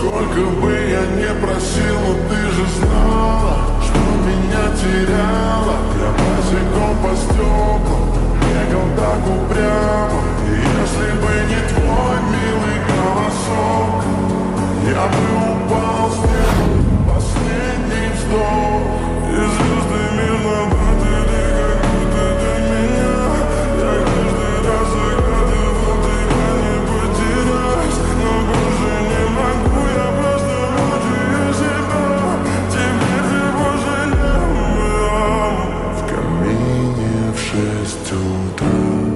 Сколько бы я не просил, но ты же знала, что меня теряла. Я босиком по стеклам бегал так упрямо. И если бы не твой милый голосок, я бы упал с неба, последний вздох. И звезды мирно падали, как будто для меня. Я каждый раз загадывал тебя не потерять, но больше не могу, я просто мучаю себя. Теперь ты пожалел. В камине в 6 утра.